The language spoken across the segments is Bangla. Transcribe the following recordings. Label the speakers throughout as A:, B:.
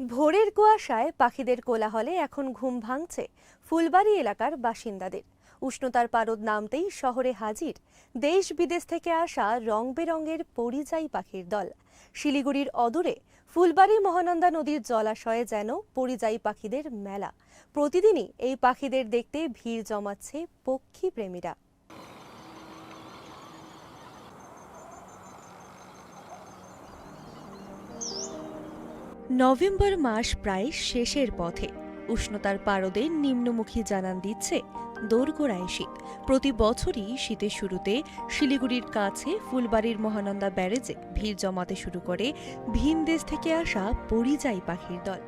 A: ভোরের কুয়াশায় পাখিদের কোলাহলে এখন ঘুম ভাঙছে ফুলবাড়ি এলাকার বাসিন্দাদের। উষ্ণতার পারদ নামতেই শহরে হাজির দেশ বিদেশ থেকে আসা রং বেরঙের পরিযায়ী পাখির দল। শিলিগুড়ির অদূরে ফুলবাড়ি মহানন্দা নদীর জলাশয়ে যেন পরিযায়ী পাখিদের মেলা। প্রতিদিনই এই পাখিদের দেখতে ভিড় জমাচ্ছে পক্ষী প্রেমীরা। নভেম্বর মাস প্রায় শেষের পথে। উষ্ণতার পারদে নিম্নমুখী জানান দিচ্ছে দোরগোড়ায় শীত। প্রতি বছরই শীতের শুরুতে শিলিগুড়ির কাছে ফুলবাড়ির মহানন্দা ব্যারেজে ভিড় জমাতে শুরু করে ভিন দেশ থেকে আসা পরিযায়ী পাখির দল।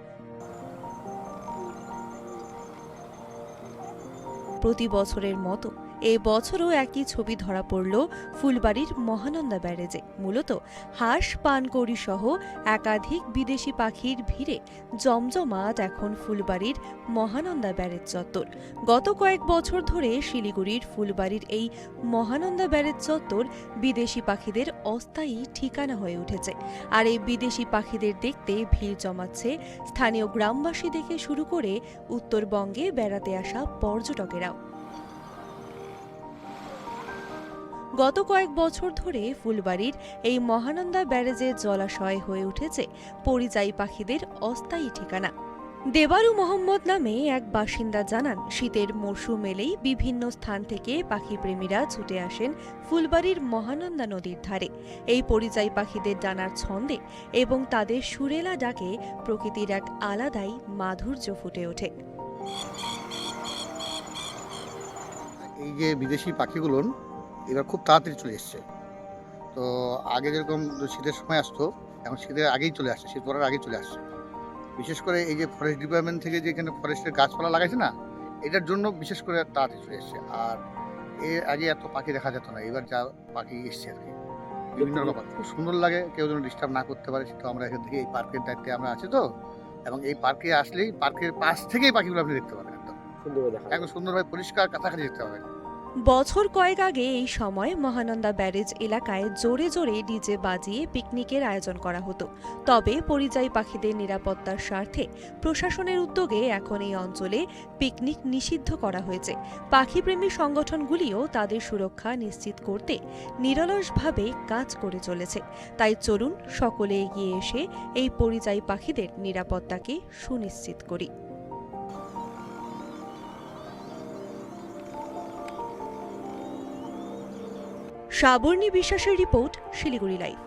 A: প্রতি বছরের মতো এই বছরও একই ছবি ধরা পড়ল ফুলবাড়ির মহানন্দা ব্যারেজে। মূলত হাঁস, পানকৌড়ি সহ একাধিক বিদেশি পাখির ভিড়ে জমজমাট এখন ফুলবাড়ির মহানন্দা ব্যারেজ চত্বর। গত কয়েক বছর ধরে শিলিগুড়ির ফুলবাড়ির এই মহানন্দা ব্যারেজ চত্বর বিদেশি পাখিদের অস্থায়ী ঠিকানা হয়ে উঠেছে। আর এই বিদেশি পাখিদের দেখতে ভিড় জমাচ্ছে স্থানীয় গ্রামবাসী থেকে শুরু করে উত্তরবঙ্গে বেড়াতে আসা পর্যটকেরাও। গত কয়েক বছর ধরে ফুলবাড়ির এই মহানন্দা ব্যারেজের জলাশয় হয়ে উঠেছে পরিযায়ী পাখিদের অস্থায়ী ঠিকানা। দেবারু মোহাম্মদ নামে এক বাসিন্দা জানান, শীতের মরশুম এলেই বিভিন্ন স্থান থেকে পাখিপ্রেমীরা ছুটে আসেন ফুলবাড়ির মহানন্দা নদীর ধারে। এই পরিযায়ী পাখিদের ডানার ছন্দে এবং তাদের সুরেলা ডাকে প্রকৃতির এক আলাদাই মাধুর্য ফুটে ওঠে।
B: এই যে বিদেশি পাখিগুলো এবার খুব তাড়াতাড়ি চলে এসছে। তো আগে যেরকম শীতের সময় আসতো, এখন শীতের আগেই চলে আসছে, শীত পড়ার আগেই চলে আসছে। বিশেষ করে এই যে ফরেস্ট ডিপার্টমেন্ট থেকে যে এখানে ফরেস্টের গাছপালা লাগাইছে না, এটার জন্য বিশেষ করে তাড়াতাড়ি চলে এসছে। আর এর আগে এত পাখি দেখা যেত না, এবার যা পাখি এসছে আর কি বিভিন্ন রকম খুব সুন্দর লাগে। কেউ যেন ডিস্টার্ব না করতে পারে, সেটা আমরা এখান থেকে এই পার্কের দায়িত্বে আমরা আছি তো, এবং এই পার্কে আসলেই পার্কের পাশ থেকেই পাখিগুলো আপনি দেখতে পাবেন। একদম সুন্দরভাবে পরিষ্কার কাছাকাছি দেখতে পাবেন।
A: বছর কয়েক আগে এই সময় মহানন্দা ব্যারেজ এলাকায় জোরে জোরে ডিজে বাজিয়ে পিকনিকের আয়োজন করা হতো। তবে পরিযায়ী পাখিদের নিরাপত্তার স্বার্থে প্রশাসনের উদ্যোগে এখন এই অঞ্চলে পিকনিক নিষিদ্ধ করা হয়েছে। পাখিপ্রেমী সংগঠনগুলিও তাদের সুরক্ষা নিশ্চিত করতে নিরলসভাবে কাজ করে চলেছে। তাই চলুন সকলে এগিয়ে এসে এই পরিযায়ী পাখিদের নিরাপত্তাকে সুনিশ্চিত করি। সাবর্ণী বিশ্বাসের রিপোর্ট, শিলিগুড়ি লাইভ।